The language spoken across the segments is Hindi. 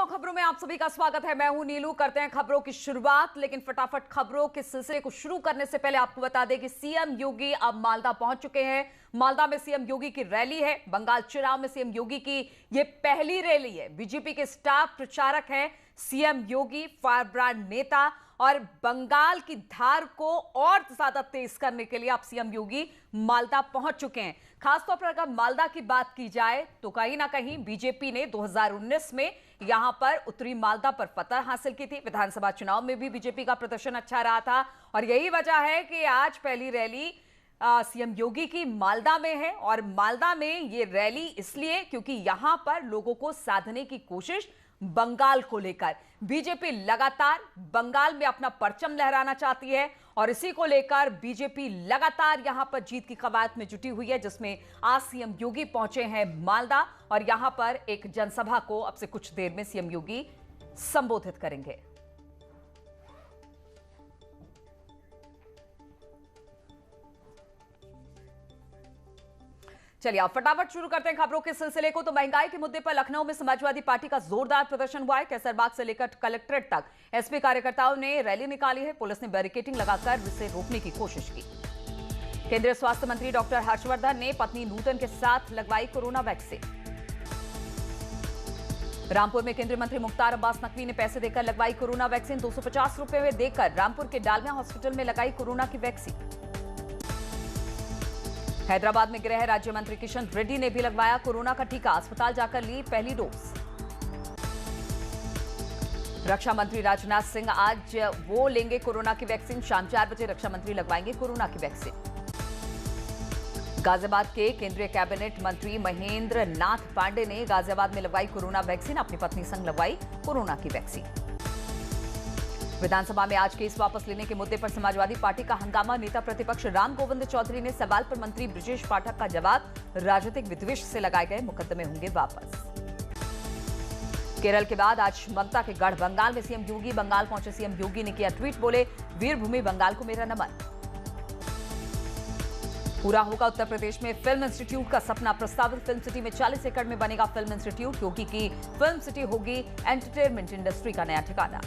खबरों में आप सभी का स्वागत है। मैं हूं नीलू। करते हैं खबरों की शुरुआत, लेकिन फटाफट खबरों के सिलसिले को शुरू करने से पहले आपको बता दें कि सीएम योगी अब मालदा पहुंच चुके हैं। मालदा में सीएम योगी की रैली है। बंगाल चुनाव में सीएम योगी की यह पहली रैली है। बीजेपी के स्टार प्रचारक हैं सीएम योगी, फायर ब्रांड नेता, और बंगाल की धार को और ज्यादा तेज करने के लिए अब सीएम योगी मालदा पहुंच चुके हैं। खासतौर पर अगर मालदा की बात की जाए तो कहीं ना कहीं बीजेपी ने 2019 में यहां पर उत्तरी मालदा पर फतह हासिल की थी। विधानसभा चुनाव में भी बीजेपी का प्रदर्शन अच्छा रहा था और यही वजह है कि आज पहली रैली सीएम योगी की मालदा में है। और मालदा में ये रैली इसलिए क्योंकि यहां पर लोगों को साधने की कोशिश बंगाल को लेकर, बीजेपी लगातार बंगाल में अपना परचम लहराना चाहती है और इसी को लेकर बीजेपी लगातार यहां पर जीत की कवायद में जुटी हुई है, जिसमें आज सीएम योगी पहुंचे हैं मालदा और यहां पर एक जनसभा को अब से कुछ देर में सीएम योगी संबोधित करेंगे। चलिए आप फटाफट शुरू करते हैं खबरों के सिलसिले को। तो महंगाई के मुद्दे पर लखनऊ में समाजवादी पार्टी का जोरदार प्रदर्शन हुआ है। कैसरबाग से लेकर कलेक्ट्रेट तक एसपी कार्यकर्ताओं ने रैली निकाली है। पुलिस ने बैरिकेडिंग लगाकर इसे रोकने की कोशिश की। केंद्रीय स्वास्थ्य मंत्री डॉक्टर हर्षवर्धन ने पत्नी नूतन के साथ लगवाई कोरोना वैक्सीन। रामपुर में केंद्रीय मंत्री मुख्तार अब्बास नकवी ने पैसे देकर लगवाई कोरोना वैक्सीन। 250 रुपए में देकर रामपुर के डालमिया हॉस्पिटल में लगाई कोरोना की वैक्सीन। हैदराबाद में गृह राज्य मंत्री किशन रेड्डी ने भी लगवाया कोरोना का टीका। अस्पताल जाकर ली पहली डोज। रक्षा मंत्री राजनाथ सिंह आज वो लेंगे कोरोना की वैक्सीन। शाम 4 बजे रक्षा मंत्री लगवाएंगे कोरोना की वैक्सीन। गाजियाबाद के केंद्रीय कैबिनेट मंत्री महेंद्र नाथ पांडे ने गाजियाबाद में लगवाई कोरोना वैक्सीन। अपनी पत्नी संग लगवाई कोरोना की वैक्सीन। विधानसभा में आज केस वापस लेने के मुद्दे पर समाजवादी पार्टी का हंगामा। नेता प्रतिपक्ष राम गोविंद चौधरी ने सवाल पर मंत्री ब्रजेश पाठक का जवाब, राजनीतिक विद्वेष से लगाए गए मुकदमे होंगे वापस। केरल के बाद आज ममता के गढ़ बंगाल में सीएम योगी बंगाल पहुंचे। सीएम योगी ने किया ट्वीट, बोले वीरभूमि बंगाल को मेरा नमन। पूरा होगा उत्तर प्रदेश में फिल्म इंस्टीट्यूट का सपना। प्रस्तावित फिल्म सिटी में 40 एकड़ में बनेगा फिल्म इंस्टीट्यूट। योगी की फिल्म सिटी होगी एंटरटेनमेंट इंडस्ट्री का नया ठिकाना।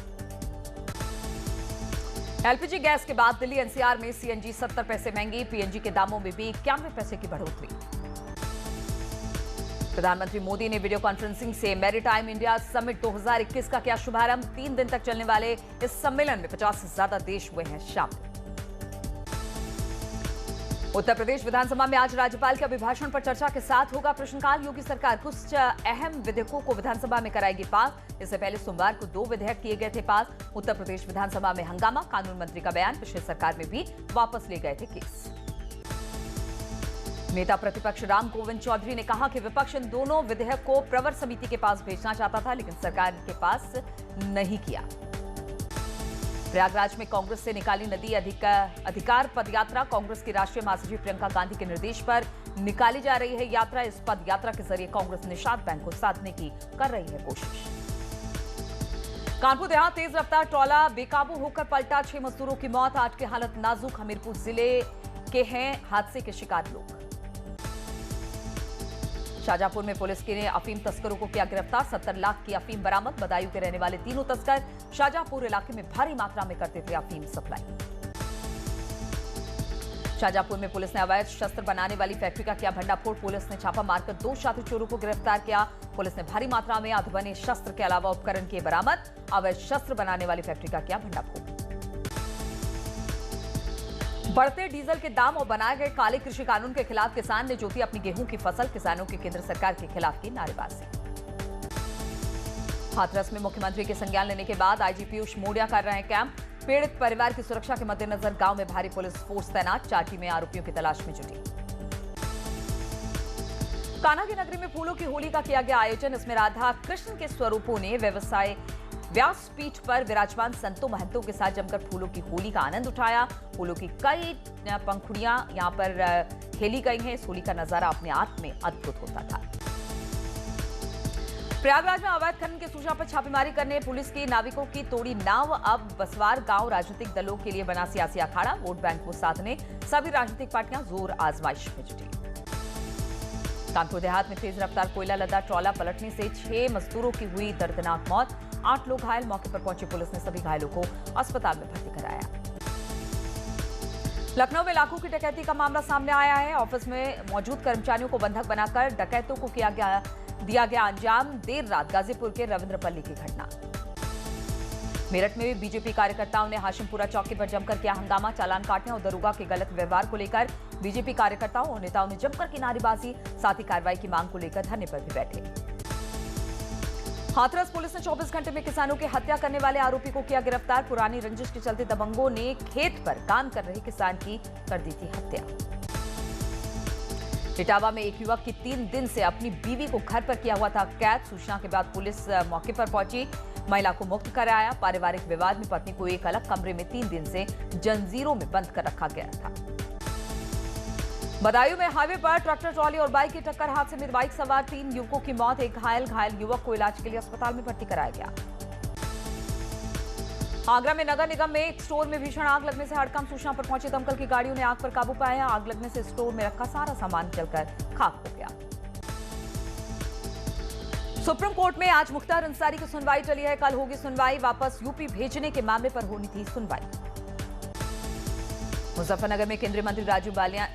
एलपीजी गैस के बाद दिल्ली एनसीआर में सीएनजी 70 पैसे महंगी। पीएनजी के दामों में भी 91 पैसे की बढ़ोतरी। प्रधानमंत्री मोदी ने वीडियो कॉन्फ्रेंसिंग से मैरीटाइम इंडिया समिट 2021 का किया शुभारंभ। 3 दिन तक चलने वाले इस सम्मेलन में 50 से ज्यादा देश हुए हैं शामिल। उत्तर प्रदेश विधानसभा में आज राज्यपाल के अभिभाषण पर चर्चा के साथ होगा प्रश्नकाल। योगी सरकार कुछ अहम विधेयकों को विधानसभा में कराएगी पास। इससे पहले सोमवार को 2 विधेयक किए गए थे पास। उत्तर प्रदेश विधानसभा में हंगामा। कानून मंत्री का बयान, पिछली सरकार में भी वापस ले गए थे केस। नेता प्रतिपक्ष राम गोविंद चौधरी ने कहा कि विपक्ष इन दोनों विधेयक को प्रवर समिति के पास भेजना चाहता था, लेकिन सरकार के पास नहीं किया। प्रयागराज में कांग्रेस से निकाली नदी अधिकार पदयात्रा। कांग्रेस की राष्ट्रीय महासचिव प्रियंका गांधी के निर्देश पर निकाली जा रही है यात्रा। इस पद यात्रा के जरिए कांग्रेस निषाद बैंक को साधने की कर रही है कोशिश। कानपुर देहात तेज रफ्तार ट्रॉला बेकाबू होकर पलटा। 6 मजदूरों की मौत, 8 की हालत नाजुक। हमीरपुर जिले के हैं हादसे के शिकार लोग। शाहजहांपुर में पुलिस ने अफीम तस्करों को किया गिरफ्तार। 70 लाख की अफीम बरामद। बदायूं के रहने वाले तीनों तस्कर शाहजहांपुर इलाके में भारी मात्रा में करते थे अफीम सप्लाई। शाहजहांपुर में पुलिस ने अवैध शस्त्र बनाने वाली फैक्ट्री का किया भंडाफोड़। पुलिस ने छापा मारकर 2 शातिर चोरों को गिरफ्तार किया। पुलिस ने भारी मात्रा में अधबने शस्त्र के अलावा उपकरण किए बरामद। अवैध शस्त्र बनाने वाली फैक्ट्री का किया भंडाफोड़। बढ़ते डीजल के दाम और बनाए गए काले कृषि कानून के खिलाफ किसान ने जोती अपनी गेहूं की फसल। किसानों की केंद्र सरकार के खिलाफ की नारेबाजी। हाथरस में मुख्यमंत्री के संज्ञान लेने के बाद आईजी पीयूष मोडिया कर रहे हैं कैंप। पीड़ित परिवार की सुरक्षा के मद्देनजर गांव में भारी पुलिस फोर्स तैनात। चाटी में आरोपियों की तलाश में जुटी। कान्हा की नगरी में फूलों की होली का किया गया आयोजन। इसमें राधा कृष्ण के स्वरूपों ने व्यवसाय व्यासपीठ पर विराजमान संतों महंतों के साथ जमकर फूलों की होली का आनंद उठाया। फूलों की कई पंखुड़ियां यहां पर खेली गई हैं। इस होली का नजारा अपने आप में अद्भुत होता था। प्रयागराज में अवैध खनन की सूचना पर छापेमारी करने पुलिस की नाविकों की तोड़ी नाव। अब बसवार गांव राजनीतिक दलों के लिए बना सियासी अखाड़ा। वोट बैंक को साधने सभी राजनीतिक पार्टियां जोर आजमाइश में जुटी। कानपुर देहात में तेज रफ्तार कोयला लदा ट्रॉला पलटने से 6 मजदूरों की हुई दर्दनाक मौत। 8 लोग घायल। मौके पर पहुंची पुलिस ने सभी घायलों को अस्पताल में भर्ती कराया। लखनऊ में लाखों की डकैती का मामला सामने आया है। ऑफिस में मौजूद कर्मचारियों को बंधक बनाकर डकैतों को दिया गया अंजाम। देर रात गाजीपुर के रविंद्रपल्ली की घटना। मेरठ में भी बीजेपी कार्यकर्ताओं ने हाशिमपुरा चौकी पर जमकर किया हंगामा। चालान काटने और दरोगा के गलत व्यवहार को लेकर बीजेपी कार्यकर्ताओं और नेताओं ने जमकर की नारेबाजी। साथ ही कार्रवाई की मांग को लेकर धरने पर भी बैठे। हाथरस पुलिस ने 24 घंटे में किसानों की हत्या करने वाले आरोपी को किया गिरफ्तार। पुरानी रंजिश के चलते दबंगों ने खेत पर काम कर रहे किसान की कर दी थी हत्या। इटावा में एक युवक की 3 दिन से अपनी बीवी को घर पर किया हुआ था कैद। सूचना के बाद पुलिस मौके पर पहुंची, महिला को मुक्त कराया। पारिवारिक विवाद में पत्नी को एक अलग कमरे में 3 दिन से जंजीरों में बंद कर रखा गया था। बदायूं में हाईवे पर ट्रैक्टर ट्रॉली और बाइक की टक्कर। हादसे में बाइक सवार 3 युवकों की मौत, एक घायल युवक को इलाज के लिए अस्पताल में भर्ती कराया गया। आगरा में नगर निगम में एक स्टोर में भीषण आग लगने से हड़कंप। सूचना पर पहुंची दमकल की गाड़ियों ने आग पर काबू पाया। आग लगने से स्टोर में रखा सारा सामान जलकर खाक हो गया। सुप्रीम कोर्ट में आज मुख्तार अंसारी की सुनवाई चली है। कल होगी सुनवाई। वापस यूपी भेजने के मामले पर होनी थी सुनवाई। मुजफ्फरनगर में केंद्रीय मंत्री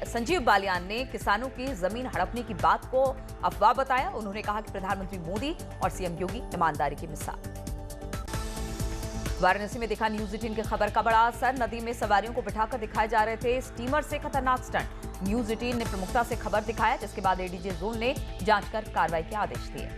संजीव बालियान ने किसानों की जमीन हड़पने की बात को अफवाह बताया। उन्होंने कहा कि प्रधानमंत्री मोदी और सीएम योगी ईमानदारी की मिसाल। वाराणसी में दिखा न्यूज 18 की खबर का बड़ा असर। नदी में सवारियों को बिठाकर दिखाए जा रहे थे स्टीमर से खतरनाक स्टंट। न्यूज 18 ने प्रमुखता से खबर दिखाया, जिसके बाद एडीजे जोन ने जांच कर कार्रवाई के आदेश दिए।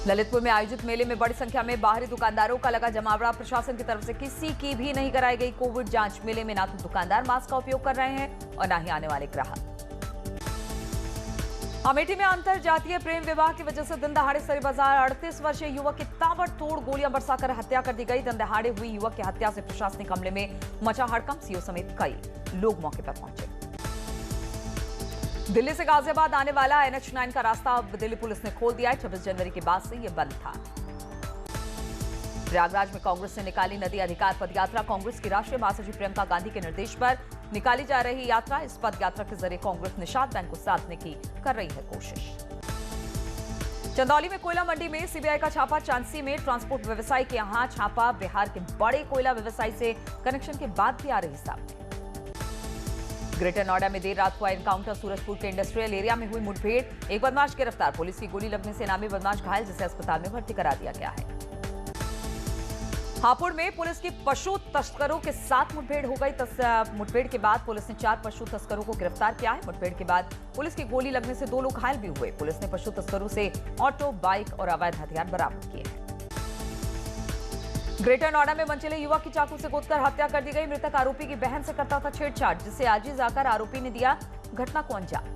ललितपुर में आयोजित मेले में बड़ी संख्या में बाहरी दुकानदारों का लगा जमावड़ा। प्रशासन की तरफ से किसी की भी नहीं कराई गई कोविड जांच। मेले में ना तो दुकानदार मास्क का उपयोग कर रहे हैं और ना ही आने वाले ग्राहक। अमेठी में अंतर जातीय प्रेम विवाह की वजह से दिन दहाड़े सरी बाजार 38 वर्षीय युवक की ताबड़तोड़ गोलियां बरसाकर हत्या कर दी गई। दिन दहाड़े हुई युवक की हत्या से प्रशासनिक हमले में मचा हड़कंप। सीओ समेत कई लोग मौके पर पहुंचे। दिल्ली से गाजियाबाद आने वाला NH9 का रास्ता अब दिल्ली पुलिस ने खोल दिया है। 26 जनवरी के बाद से यह बंद था। प्रयागराज में कांग्रेस ने निकाली नदी अधिकार पदयात्रा। कांग्रेस की राष्ट्रीय महासचिव प्रियंका गांधी के निर्देश पर निकाली जा रही यात्रा। इस पद यात्रा के जरिए कांग्रेस निषाद बैंक को साधने की कर रही है कोशिश। चंदौली में कोयला मंडी में सीबीआई का छापा। चांसी में ट्रांसपोर्ट व्यवसायी के यहां छापा। बिहार के बड़े कोयला व्यवसायी से कनेक्शन के बाद भी आ रही सामने। ग्रेटर नोएडा में देर रात हुआ एनकाउंटर। सूरजपुर के इंडस्ट्रियल एरिया में हुई मुठभेड़। एक बदमाश गिरफ्तार। पुलिस की गोली लगने से इनामी बदमाश घायल, जिसे अस्पताल में भर्ती करा दिया गया है। हापुड़ में पुलिस की पशु तस्करों के साथ मुठभेड़ हो गई। मुठभेड़ के बाद पुलिस ने 4 पशु तस्करों को गिरफ्तार किया है। मुठभेड़ के बाद पुलिस की गोली लगने से 2 लोग घायल भी हुए। पुलिस ने पशु तस्करों से ऑटो, बाइक और अवैध हथियार बरामद किए हैं। ग्रेटर नोएडा में मनचले युवक की चाकू से गोदकर हत्या कर दी गई। मृतक आरोपी की बहन से करता था छेड़छाड़, जिससे आजीज आकर आरोपी ने दिया घटना को अंजाम।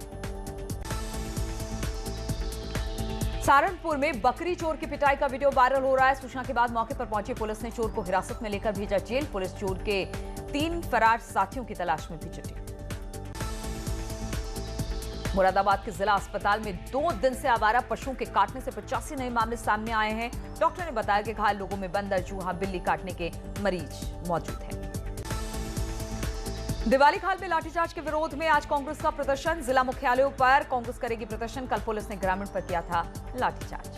सहारनपुर में बकरी चोर की पिटाई का वीडियो वायरल हो रहा है। सूचना के बाद मौके पर पहुंची पुलिस ने चोर को हिरासत में लेकर भेजा जेल। पुलिस चोर के 3 फरार साथियों की तलाश में भी जुटी। मुरादाबाद के जिला अस्पताल में 2 दिन से आवारा पशुओं के काटने से 85 नए मामले सामने आए हैं। डॉक्टर ने बताया कि घायल लोगों में बंदर, चूहा, बिल्ली काटने के मरीज मौजूद हैं। दिवाली खाल में लाठीचार्ज के विरोध में आज कांग्रेस का प्रदर्शन। जिला मुख्यालयों पर कांग्रेस करेगी प्रदर्शन। कल पुलिस ने ग्रामीण पर किया था लाठीचार्ज।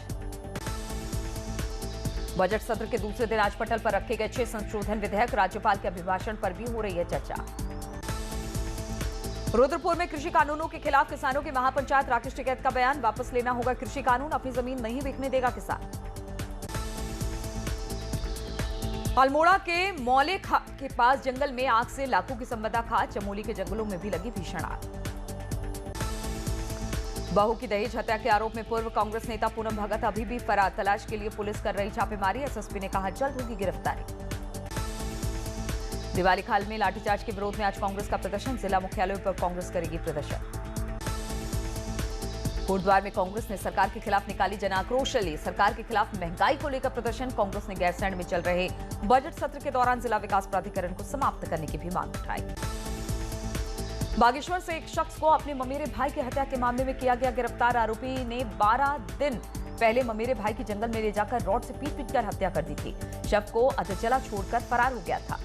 बजट सत्र के दूसरे दिन आज पटल पर रखे गए 6 संशोधन विधेयक। राज्यपाल के अभिभाषण पर भी हो रही है चर्चा। रुद्रपुर में कृषि कानूनों के खिलाफ किसानों की महापंचायत। राकेश टिकैत का बयान, वापस लेना होगा कृषि कानून, अपनी जमीन नहीं बिकने देगा किसान। अल्मोड़ा के मौले के पास जंगल में आग से लाखों की संपदा खाक। चमोली के जंगलों में भी लगी भीषण आग। बहू की दहेज हत्या के आरोप में पूर्व कांग्रेस नेता पूनम भगत अभी भी फरार। तलाश के लिए पुलिस कर रही छापेमारी। एसएसपी ने कहा जल्द होगी गिरफ्तारी। दिवाली खाल में लाठीचार्ज के विरोध में आज कांग्रेस का प्रदर्शन। जिला मुख्यालयों पर कांग्रेस करेगी प्रदर्शन। कोटद्वार में कांग्रेस ने सरकार के खिलाफ निकाली जन आक्रोश रैली। सरकार के खिलाफ महंगाई को लेकर प्रदर्शन। कांग्रेस ने गैरसैंण में चल रहे बजट सत्र के दौरान जिला विकास प्राधिकरण को समाप्त करने की भी मांग उठाई। बागेश्वर से एक शख्स को अपने ममेरे भाई की हत्या के मामले में किया गया गिरफ्तार। आरोपी ने 12 दिन पहले ममेरे भाई की जंगल में ले जाकर रॉड से पीट कर हत्या कर दी थी। शव को अधजला छोड़कर फरार हो गया था।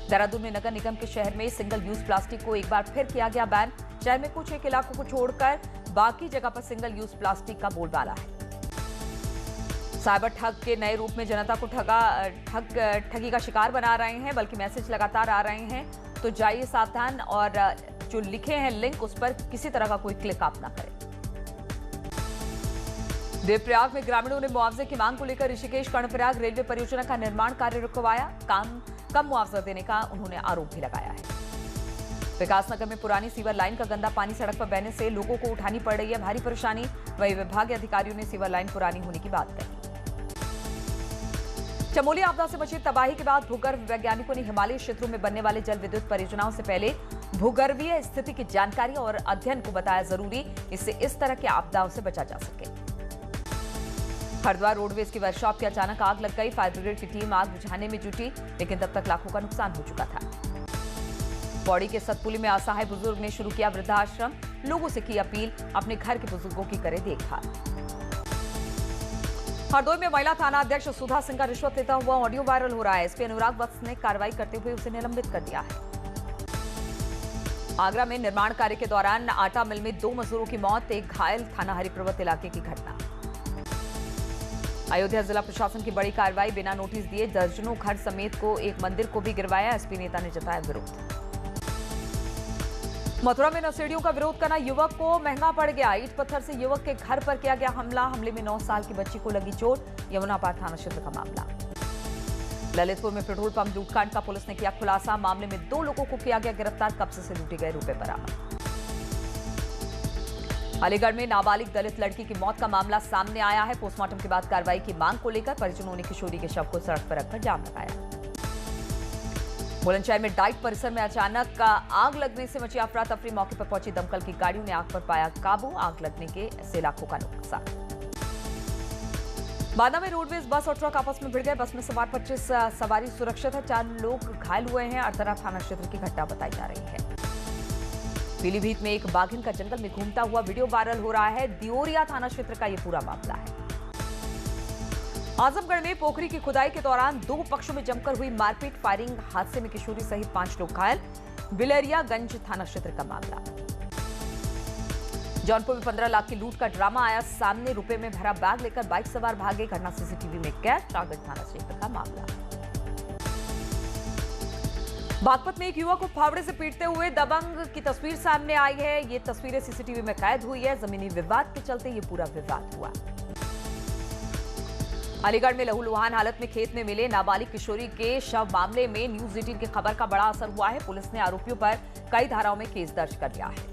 देहरादून में नगर निगम के शहर में सिंगल यूज प्लास्टिक को एक बार फिर किया गया बैन। शहर में कुछ एक इलाकों को छोड़कर बाकी जगह पर सिंगल यूज प्लास्टिक का बोलबाला है। साइबर ठग के नए रूप में जनता को ठगी का शिकार बना रहे हैं, बल्कि मैसेज लगातार आ रहे हैं, तो जाइए सावधान और जो लिखे हैं लिंक उस पर किसी तरह का कोई क्लिक आप ना करें। देवप्रयाग में ग्रामीणों ने मुआवजे की मांग को लेकर ऋषिकेश कर्णप्रयाग रेलवे परियोजना का निर्माण कार्य रुकवाया। कम मुआवजा देने का उन्होंने आरोप भी लगाया है। विकासनगर में पुरानी सीवर लाइन का गंदा पानी सड़क पर बहने से लोगों को उठानी पड़ रही है भारी परेशानी। वहीं विभागीय अधिकारियों ने सीवर लाइन पुरानी होने की बात कही। चमोली आपदा से मची तबाही के बाद भूगर्भ वैज्ञानिकों ने हिमालयी क्षेत्रों में बनने वाले जल विद्युत परियोजनाओं से पहले भूगर्भीय स्थिति की जानकारी और अध्ययन को बताया जरूरी, इससे इस तरह की आपदाओं से बचा जा सके। हरिद्वार रोडवेज की वर्कशॉप की अचानक आग लग गई। फायर ब्रिगेड की टीम आग बुझाने में जुटी, लेकिन तब तक लाखों का नुकसान हो चुका था। पौड़ी के सतपुली में असहाय बुजुर्ग ने शुरू किया वृद्धाश्रम। लोगों से की अपील, अपने घर के बुजुर्गों की करें देखभाल। हरदोई में महिला थाना अध्यक्ष सुधा सिंह का रिश्वत लेता हुआ ऑडियो वायरल हो रहा है। एसपी अनुराग वत्स ने कार्रवाई करते हुए उसे निलंबित कर दिया है। आगरा में निर्माण कार्य के दौरान आटा मिल में 2 मजदूरों की मौत, एक घायल। थाना हरिपर्वत इलाके की घटना। अयोध्या जिला प्रशासन की बड़ी कार्रवाई, बिना नोटिस दिए दर्जनों घर समेत को एक मंदिर को भी गिरवाया। एसपी नेता ने जताया विरोध। मथुरा में नशेड़ियों का विरोध करना युवक को महंगा पड़ गया। ईंट पत्थर से युवक के घर पर किया गया हमले में 9 साल की बच्ची को लगी चोट। यमुना पार थाना क्षेत्र का मामला। ललितपुर में पेट्रोल पंप लूटकांड का पुलिस ने किया खुलासा। मामले में 2 लोगों को किया गया गिरफ्तार। कब्जे से लूटे गए रुपए बरामद। अलीगढ़ में नाबालिग दलित लड़की की मौत का मामला सामने आया है। पोस्टमार्टम के बाद कार्रवाई की मांग को लेकर परिजनों ने किशोरी के शव को सड़क पर रखकर जाम लगाया। बुलंदशहर में डाइट परिसर में अचानक आग लगने से मची अफरा तफरी। मौके पर पहुंची दमकल की गाड़ियों ने आग पर पाया काबू। आग लगने से लाखों का नुकसान। बांदा में रोडवेज बस और ट्रक आपस में भिड़ गए। बस में सवार 25 सवारी सुरक्षित है, 4 लोग घायल हुए हैं। अरतरा थाना क्षेत्र की घटना बताई जा रही है। पीलीभीत में एक बाघिन का जंगल में घूमता हुआ वीडियो वायरल हो रहा है। दियोरिया थाना क्षेत्र का यह पूरा मामला है। आजमगढ़ में पोखरी की खुदाई के दौरान 2 पक्षों में जमकर हुई मारपीट, फायरिंग। हादसे में किशोरी सहित 5 लोग घायल। बिलरियागंज थाना क्षेत्र का मामला। जौनपुर में 15 लाख की लूट का ड्रामा आया सामने। रुपए में भरा बैग लेकर बाइक सवार भागे। घटना सीसीटीवी में कैद। शाहगंज थाना क्षेत्र का मामला। बागपत में एक युवक को फावड़े से पीटते हुए दबंग की तस्वीर सामने आई है। ये तस्वीरें सीसीटीवी में कैद हुई है। जमीनी विवाद के चलते ये पूरा विवाद हुआ। अलीगढ़ में लहूलुहान हालत में खेत में मिले नाबालिग किशोरी के शव मामले में न्यूज 18 की खबर का बड़ा असर हुआ है। पुलिस ने आरोपियों पर कई धाराओं में केस दर्ज कर लिया है।